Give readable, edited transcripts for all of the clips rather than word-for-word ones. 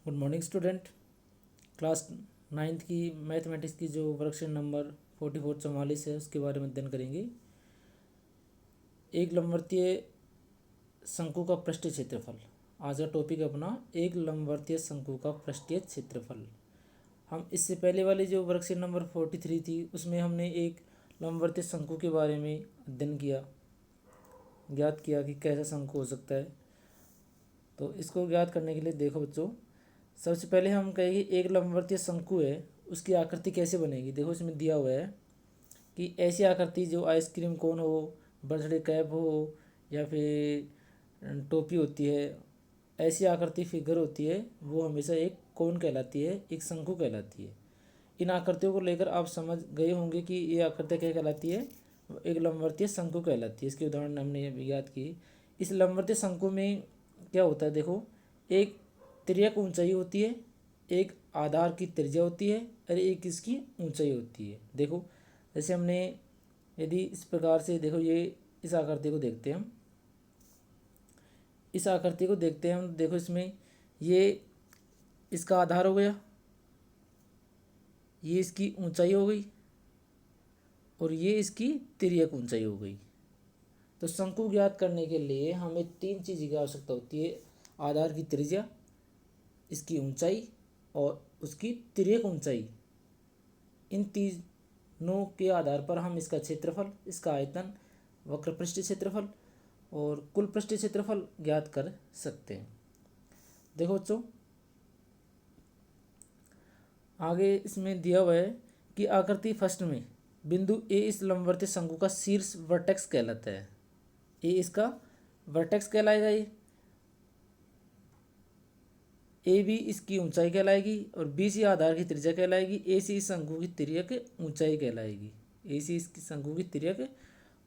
Good morning student. Class ninth की mathematics की जो वर्कशीट नंबर 4444 है उसके बारे में अध्ययन करेंगे। एक लंबवर्तीय शंकु का पृष्ठीय क्षेत्रफल। आज का टॉपिक अपना एक लंबवर्तीय शंकु का पृष्ठीय क्षेत्रफल। हम इससे पहले वाली जो वर्कशीट नंबर 43 थी उसमें हमने एक लंबवर्तीय शंकु के बारे में अध्ययन किया, ज्ञात किया कि कैसा शंकु हो सकता है। तो इसको ज्ञात करने के लिए देखो बच्चों, सबसे पहले हम कहेंगे एक लंबवर्तीय शंकु है उसकी आकृति कैसे बनेगी। देखो इसमें दिया हुआ है कि ऐसी आकृति जो आइसक्रीम कोन हो, बर्थडे कैप हो या फिर टोपी होती है, ऐसी आकृति फिगर होती है वो हमेशा एक कोन कहलाती है, एक शंकु कहलाती है। इन आकृतियों को लेकर आप समझ गए होंगे कि ये आकृति क्या कहलाती है, एक लंबवर्तीय शंकु कहलाती है। इसके उदाहरण हमने याद की। इस लंबवर्तीय शंकु में क्या होता है, देखो एक तिर्यक ऊंचाई होती है, एक आधार की त्रिज्या होती है और एक इसकी ऊंचाई होती है। देखो जैसे हमने यदि इस प्रकार से देखो, ये इस आकृति को देखते हैं हम, इस आकृति को देखते हैं हम, देखो इसमें ये इसका आधार हो गया, ये इसकी ऊंचाई हो गई और ये इसकी तिर्यक ऊंचाई हो गई। तो शंकु ज्ञात करने के लिए हमें तीन चीज़ की आवश्यकता होती है, आधार की त्रिज्या, इसकी ऊंचाई और उसकी तिर्यक ऊंचाई। इन तीनों के आधार पर हम इसका क्षेत्रफल, इसका आयतन, वक्र पृष्ठीय क्षेत्रफल और कुल पृष्ठीय क्षेत्रफल ज्ञात कर सकते हैं। देखो बच्चों आगे इसमें दिया हुआ है कि आकृति फर्स्ट में बिंदु ए इस लंबवर्तीय शंकु का शीर्ष वर्टेक्स कहलाता है। ए इसका वर्टेक्स कहलाएगा, ए बी इसकी ऊंचाई कहलाएगी और बी सी आधार की त्रिज्या कहलाएगी, ए सी इस शंकु की तिर्यक ऊंचाई कहलाएगी, ए सी इसकी शंकु की तिर्यक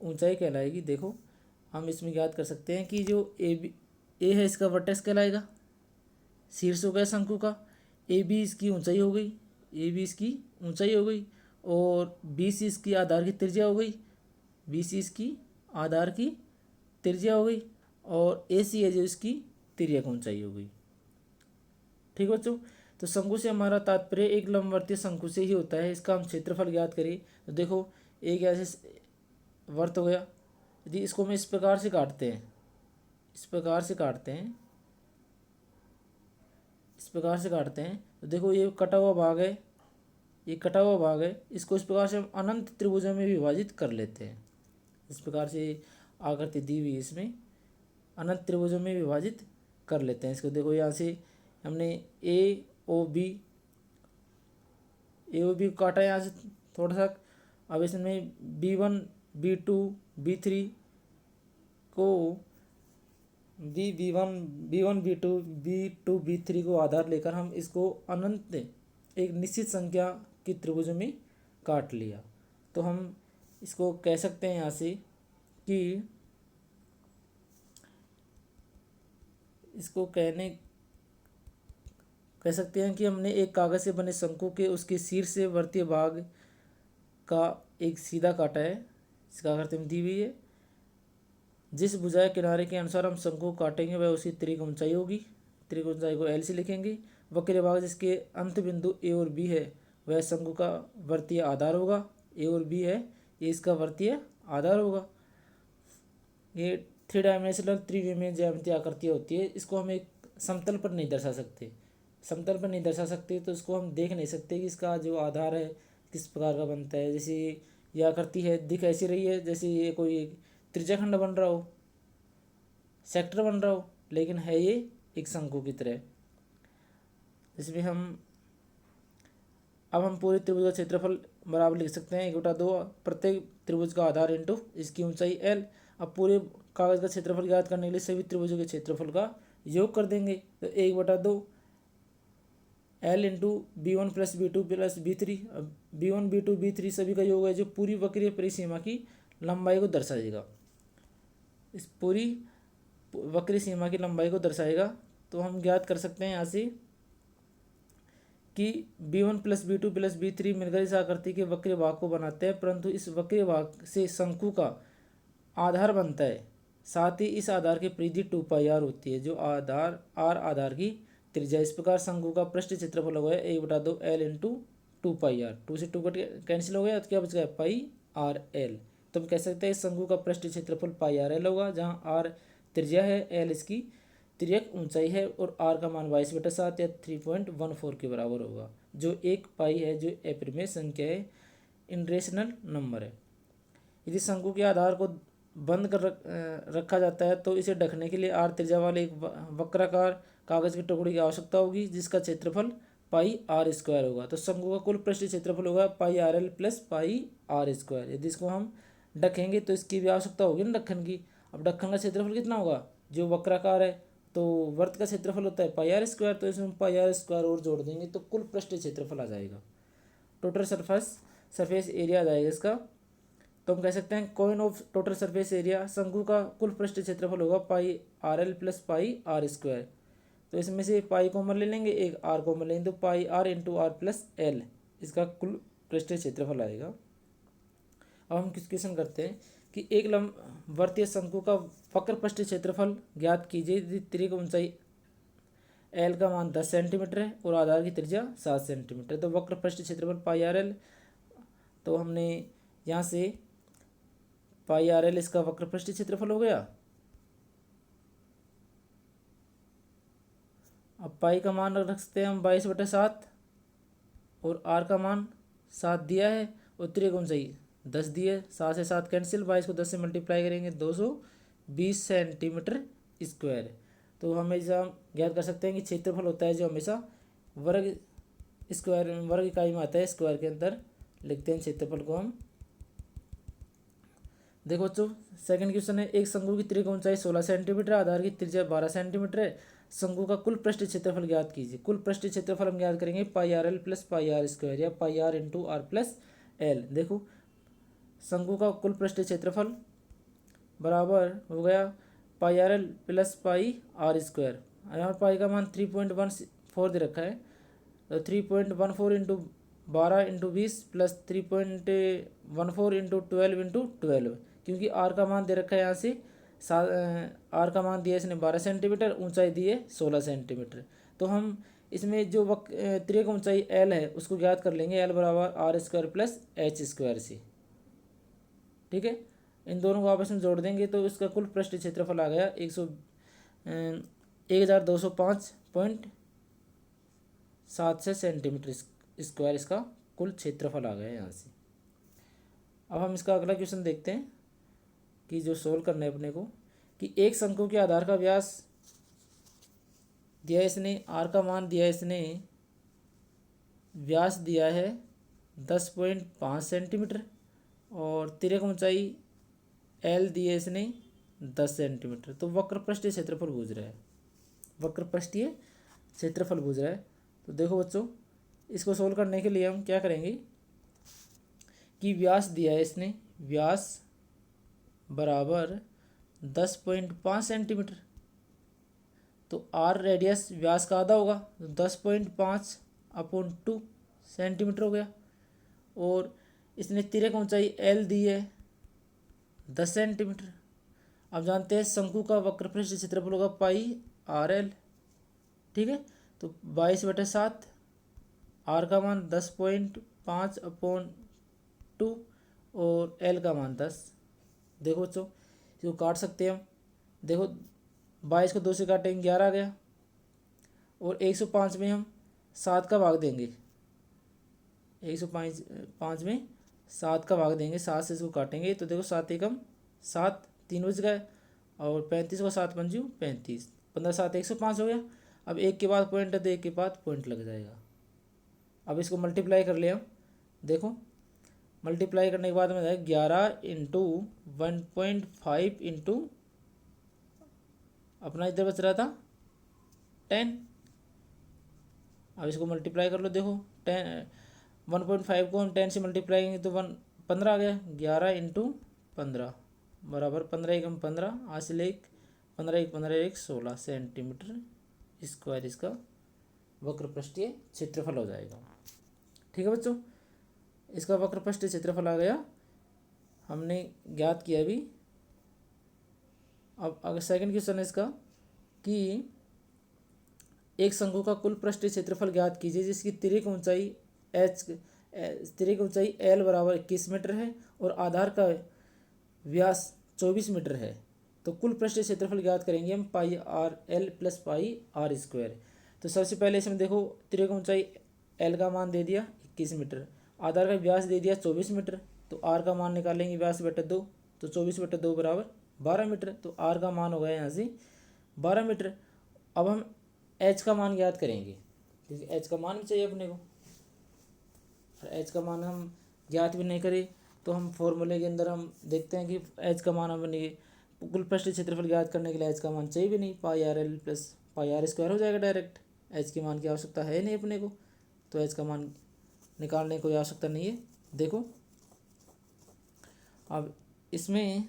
ऊंचाई कहलाएगी। देखो हम इसमें याद कर सकते हैं कि जो ए है इसका वर्टेक्स कहलाएगा, शीर्ष हो गया शंकु का, ए बी इसकी ऊंचाई हो गई, ए बी इसकी ऊंचाई हो गई और बी सी इसकी आधार की त्रिज्या हो गई, बी सी इसकी आधार की त्रिज्या हो गई और ए सी है जो इसकी तिर्यक ऊंचाई हो गई। ठीक बच्चों, तो शंकु से हमारा तात्पर्य एक लंबवर्तीय शंकु से ही होता है। इसका हम क्षेत्रफल ज्ञात करें तो देखो एक ऐसे वर्त हो गया, यदि इसको हम इस प्रकार से काटते हैं, इस प्रकार से काटते हैं, इस प्रकार से काटते हैं तो देखो ये कटा हुआ भाग है, ये कटा हुआ भाग है, इसको इस प्रकार से हम अनंत त्रिभुजों में विभाजित कर लेते हैं। इस प्रकार से आकृति दी हुई इसमें अनंत त्रिभुजों में विभाजित कर लेते हैं इसको। देखो यहाँ से हमने ए ओ बी को काटा यहाँ से थोड़ा सा। अब इसमें B1 B2 B3 को B1 B2 B3 को आधार लेकर हम इसको अनंत एक निश्चित संख्या की त्रिभुजों में काट लिया। तो हम इसको कह सकते हैं यहाँ से कि इसको कह सकते हैं कि हमने एक कागज से बने शंकु के उसके शीर्ष वर्तीय भाग का एक सीधा काटा है। इसका आकृति में दी हुई है, जिस भुजा किनारे के अनुसार हम शंकु काटेंगे वह उसकी तिर्यक ऊंचाई होगी। तिर्यक ऊंचाई को एल से लिखेंगे। वक्र भाग जिसके अंत बिंदु ए और बी है वह शंकु का वर्तीय आधार होगा। ए और बी है, ये इसका वर्तीय आधार होगा। ये 3 डायमेंशनल त्रिविमीय ज्यामितीय आकृतियाँ होती है। इसको हम एक समतल पर नहीं दर्शा सकते, समतल पर नहीं दर्शा सकते तो इसको हम देख नहीं सकते कि इसका जो आधार है किस प्रकार का बनता है। जैसे ये आकृति है, दिख ऐसी रही है जैसे ये कोई त्रिज्याखंड बन रहा हो, सेक्टर बन रहा हो, लेकिन है ये एक शंकु की तरह। इसमें अब हम पूरे त्रिभुज का क्षेत्रफल बराबर लिख सकते हैं 1/2 प्रत्येक त्रिभुज का आधार इंटू इसकी ऊंचाई एल। अब पूरे कागज का क्षेत्रफल ज्ञात करने के लिए सभी त्रिभुजों के क्षेत्रफल का योग कर देंगे तो 1/2 L into B1 + B2 + B3। अब B1 B2 B3 सभी का योग है जो पूरी वक्रीय परिसीमा की लंबाई को दर्शाएगा, इस पूरी वक्रीय सीमा की लंबाई को दर्शाएगा। तो हम ज्ञात कर सकते हैं यहाँ से कि B1 + B2 + B3 मिलकर इस आकृति के वक्रीय भाग को बनाते हैं, परंतु इस वक्रीय भाग से शंकु का आधार बनता है। साथ ही इस आधार की परिधि 2πr होती है, जो आधार r आधार की त्रिज्या। इस प्रकार शंकु का पृष्ठीय क्षेत्रफल हो गया 1/2 L इंटू 2 पाई आर। 2 से 2 कैंसिल हो गया तो क्या बच गया पाई आर एल। तो हम कह सकते हैं शंकु का पृष्ठीय क्षेत्रफल पाई आर एल होगा, जहाँ आर त्रिज्या है, एल इसकी तिर्यक ऊंचाई है और आर का मान 22/7 या 3.14 के बराबर होगा, जो एक पाई है, जो अपरिमेय संख्या है, इनरेशनल नंबर है। यदि शंकु के आधार को बंद कर रखा जाता है तो इसे ढकने के लिए आर त्रिज्या वाले एक वक्राकार कागज के टुकड़े की आवश्यकता होगी, जिसका क्षेत्रफल पाई आर स्क्वायर होगा। तो शंकु का कुल पृष्ठीय क्षेत्रफल होगा pi r l plus pi r square. यदि इसको हम ढकेंगे तो इसकी भी आवश्यकता होगी ना ढक्कन की। अब ढक्कन का क्षेत्रफल कितना होगा, जो वक्राकार है, तो वर्त का क्षेत्रफल होता है पाई आर स्क्वायर, तो इसमें पाई आर स्क्वायर और जोड़ देंगे तो कुल पृष्ठीय क्षेत्रफल आ जाएगा। टोटल सरफेस एरिया आ जाएगा इसका। तो हम कह सकते हैं cone of total surface area, शंकु का कुल पृष्ठीय क्षेत्रफल होगा pi r l plus pi r square. तो इसमें से पाई कॉमन ले लेंगे, एक आर कॉमन लेंगे, तो pi r into r plus l इसका कुल पृष्ठीय क्षेत्रफल आएगा। अब हम किस क्वेश्चन करते हैं कि एक लंबवर्तीय शंकु का वक्र पृष्ठीय क्षेत्रफल ज्ञात कीजिए यदि तिर्यक ऊंचाई एल का मान 10 सेंटीमीटर है और आधार की त्रिज्या 7 सेंटीमीटर। तो वक्र पृष्ठीय क्षेत्रफल पाई आर एल, तो हमने यहाँ से पाई आर एल इसका वक्र पृष्ठीय क्षेत्रफल हो गया। अब पाई का मान रख सकते हैं हम 22/7 और आर का मान 7 दिया है और त्रिज्या ऊंचाई 10 दी है। 7 से 7 कैंसिल, 22 को 10 से मल्टीप्लाई करेंगे 220 सेंटीमीटर स्क्वायर। तो हमेशा ज्ञात कर सकते हैं कि क्षेत्रफल होता है जो हमेशा वर्ग स्क्वायर वर्ग इकाई में आता है, स्क्वायर के अंदर लिखते हैं क्षेत्रफल को हम। देखो बच्चों सेकंड क्वेश्चन है, एक शंकु की त्रिज्या ऊंचाई 16 सेंटीमीटर, आधार की त्रिज्या 12 सेंटीमीटर है, शंकु का कुल पृष्ठीय क्षेत्रफल ज्ञात कीजिए। कुल पृष्ठीय क्षेत्रफल हम ज्ञात करेंगे pi r l plus pi r square या pi r into r plus l. देखो शंकु का कुल पृष्ठीय क्षेत्रफल बराबर हो गया pi r l plus pi r square. यहाँ पाई का मान 3.14 दे रखा है, तो 3.14 into 12 into 20 plus 3.14 into 12 into 12, क्योंकि आर का मान दे रखा है यहाँ से आर का मान दिया इसने 12 सेंटीमीटर, ऊंचाई दी है 16 सेंटीमीटर। तो हम इसमें जो त्रिज्या की ऊंचाई एल है उसको ज्ञात कर लेंगे, एल बराबर R square plus H square से। ठीक है, इन दोनों को आपस में जोड़ देंगे तो इसका कुल पृष्ठीय क्षेत्रफल आ गया 1205.76 सेंटीमीटर स्क्वायर, इसका कुल क्षेत्रफल आ गया यहाँ से। अब हम इसका अगला क्वेश्चन देखते हैं कि जो सोल्व करना है अपने को, कि एक शंकु के आधार का व्यास दिया इसने, आर का मान दिया इसने, व्यास दिया है 10.5 सेंटीमीटर और तिर्यक ऊंचाई एल दी है इसने 10 सेंटीमीटर। तो वक्र पृष्ठीय क्षेत्रफल पूछ रहा है, वक्र पृष्ठीय क्षेत्रफल पूछ रहा है। तो देखो बच्चों इसको सोल्व करने के लिए हम क्या करेंगे कि व्यास दिया है इसने, व्यास बराबर 10.5 सेंटीमीटर, तो आर रेडियस व्यास का आधा होगा, तो 10.5/2 सेंटीमीटर हो गया। और इसने तिर्यक ऊंचाई एल दी है 10 सेंटीमीटर। अब जानते हैं शंकु का वक्र पृष्ठीय क्षेत्रफल होगा पाई आर एल। ठीक है, तो 22/7, आर का मान 10.5/2 और एल का मान 10। देखो बच्चों इसको काट सकते हैं हम। देखो 22 को 2 से काटेंगे 11 आ गया, और 105 में हम 7 का भाग देंगे, 105 में 7 का भाग देंगे, 7 से इसको काटेंगे तो देखो 7 एकम 7, 3 बच गए, और 35 को 7 पंजू 35, 15 7 105 हो गया। अब एक के बाद पॉइंट है तो एक के बाद पॉइंट लग जाएगा। अब इसको मल्टीप्लाई कर लिया, देखो मल्टीप्लाई करने के बाद में 11 इंटू 1.5 इंटू अपना इधर बच रहा था 10। अब इसको मल्टीप्लाई कर लो, देखो 1.5 को हम 10 से मल्टीप्लाई करेंगे तो 15 आ गया। 11 इंटू 15 बराबर 15 एकम 15, हासिल 1, 15 1 15 1 16 सेंटीमीटर स्क्वायर इसका वक्र पृष्ठीय क्षेत्रफल हो जाएगा। ठीक है बच्चों, इसका वक्र पृष्ठीय क्षेत्रफल आ गया, हमने ज्ञात किया अभी। अब अगर सेकंड क्वेश्चन है इसका कि एक शंकु का कुल पृष्ठीय क्षेत्रफल ज्ञात कीजिए जिसकी तिर्यक ऊंचाई L बराबर 21 मीटर है और आधार का व्यास 24 मीटर है। तो कुल पृष्ठीय क्षेत्रफल ज्ञात करेंगे हम pi r l plus pi r square. तो सबसे पहले इसमें देखो, तिर्यक ऊंचाई एल का मान दे दिया 21 मीटर, आधार का व्यास दे दिया 24 मीटर, तो आर का मान निकालेंगे व्यास बटे 2, तो 24/2 बराबर 12 मीटर। तो आर का मान हो गया यहाँ से 12 मीटर। अब हम एच का मान ज्ञात करेंगे क्योंकि एच का मान भी चाहिए अपने को, और एच का मान हम ज्ञात भी नहीं करें तो हम फॉर्मूले के अंदर हम देखते हैं कि एच का मान हमने कुल पृष्ठीय क्षेत्रफल ज्ञात करने के लिए एच का मान चाहिए भी नहीं, pi r l plus pi r square हो जाएगा डायरेक्ट। एच के मान की आवश्यकता है नहीं अपने को, तो एच का मान निकालने की कोई आवश्यकता नहीं है। देखो अब इसमें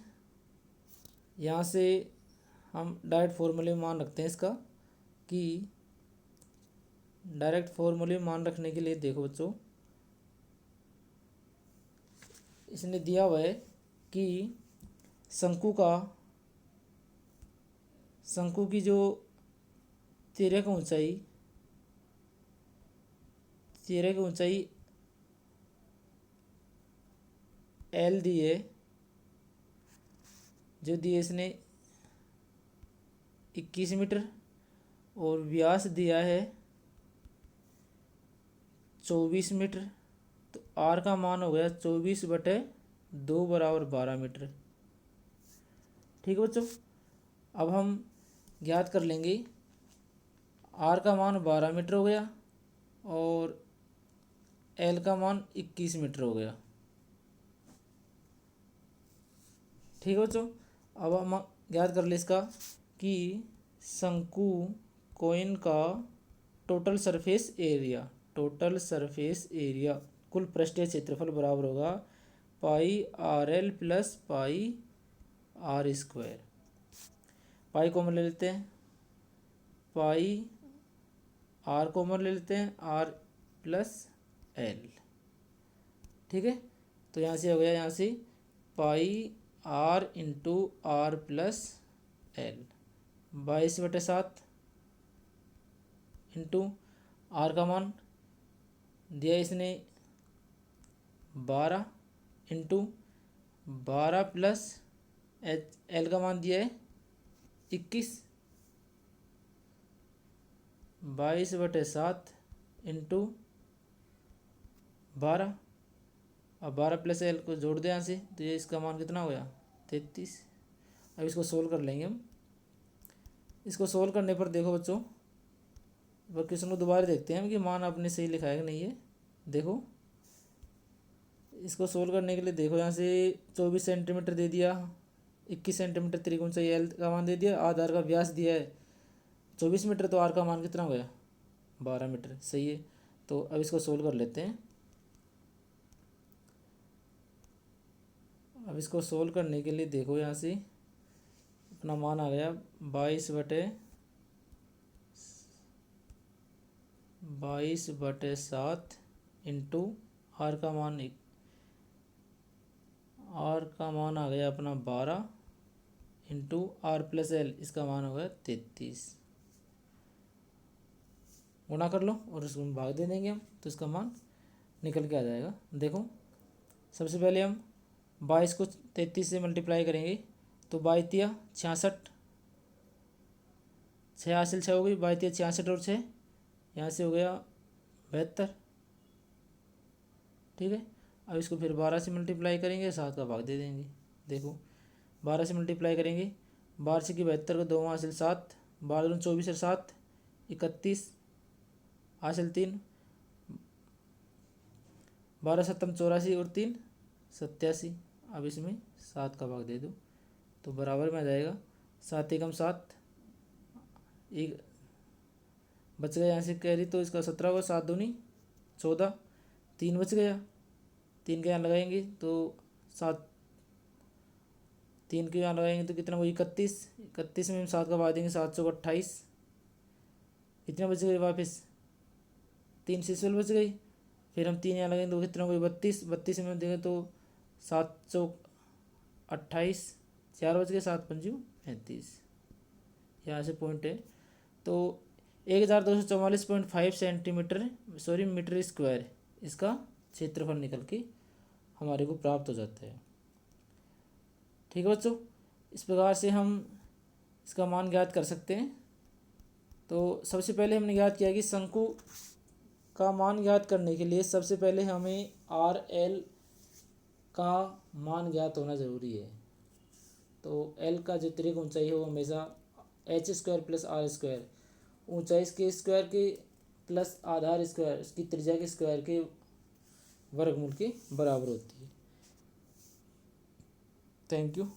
यहाँ से हम डायरेक्ट फॉर्मूले में मान रखते हैं इसका, कि डायरेक्ट फॉर्मूले में मान रखने के लिए देखो बच्चों, इसने दिया हुआ है कि शंकु की जो तिर्यक ऊंचाई एल दी है, जो दी है इसने 21 मीटर, और व्यास दिया है 24 मीटर, तो आर का मान हो गया 24/2 बराबर 12 मीटर। ठीक है बच्चों, अब हम ज्ञात कर लेंगे, आर का मान 12 मीटर हो गया और एल का मान 21 मीटर हो गया। ठीक है बच्चों, अब हम ज्ञात कर ले इसका कि शंकु कोइन का टोटल सरफेस एरिया कुल पृष्ठीय क्षेत्रफल बराबर होगा pi r l plus pi r square. Pi common ले लेते हैं, पाई आर कॉमन ले लेते हैं, आर प्लस एल। ठीक है, तो यहाँ से हो गया, यहाँ से pi r into r plus l 22/7 into r का मान दिया इसने 12 इंटू 12 प्लस एल का मान दिया है 21, 22/7 इंटू 12, अब 12 प्लस एल को जोड़ दें यहाँ से, तो ये इसका मान कितना हो गया 33। अब इसको सोल्व कर लेंगे हम। इसको सोल्व करने पर देखो बच्चों, वह क्वेश्चन को दोबारा देखते हैं कि मान आपने सही लिखा है कि नहीं है। देखो इसको सोल्व करने के लिए देखो, यहाँ से 24 सेंटीमीटर दे दिया, 21 सेंटीमीटर तिर्यक ऊंचाई एल का मान दे दिया, आधार का व्यास दिया है 24 मीटर, तो आर का मान कितना हो गया 12 मीटर। सही है, तो अब इसको सोल्व कर लेते हैं। अब इसको सोल्व करने के लिए देखो, यहाँ से अपना मान आ गया 22/7 इंटू आर का मान आ गया अपना 12 इंटू आर प्लस एल, इसका मान हो गया 33। गुणा कर लो और उसको भाग दे देंगे हम, तो इसका मान निकल के आ जाएगा। देखो सबसे पहले हम 22 को 33 से मल्टीप्लाई करेंगे, तो 22 66, 6 हासिल 6 हो गई, 22 66 और 6 यहाँ से हो गया 72। ठीक है, अब इसको फिर 12 से मल्टीप्लाई करेंगे, 7 का भाग दे देंगे। देखो 12 से मल्टीप्लाई करेंगे, 12 से की 72 को 2 हासिल 7, 12 दूनी 24 और 7 31 हासिल 3, 12 7 84 और 3 87। अब इसमें 7 का भाग दे दो, तो बराबर में आ जाएगा 7 एकम 7, एक बच गया यहाँ से कैरी, तो इसका 17 होगा, 7 दूनी 14, 3 बच गया, 3 के यहाँ लगाएंगे तो 7, 3 के यहाँ लगाएंगे तो कितना, वो 31 में हम 7 का भाग देंगे, 7 चौक 28, कितना बच गए वापस 3 से 12 बच गई, फिर हम 3 यहाँ लगाएंगे तो कितना, कोई 32 में देंगे तो 7 चौक 28, 4 बच गए, 7 पंजू 35। यहाँ से पॉइंट है, तो 1244.5 मीटर स्क्वायर इसका क्षेत्रफल निकल के हमारे को प्राप्त हो जाता है। ठीक है बच्चों, इस प्रकार से हम इसका मान ज्ञात कर सकते हैं। तो सबसे पहले हमने ज्ञात किया कि शंकु का मान ज्ञात करने के लिए सबसे पहले हमें आर एल का मान ज्ञात होना ज़रूरी है। तो एल का जो अतिरिक्त ऊंचाई है वो हमेशा H square plus R square, ऊंचाई के स्क्वायर के प्लस आधार स्क्वायर उसकी त्रिज्या के स्क्वायर के वर्गमूल के बराबर होती है। Thank you.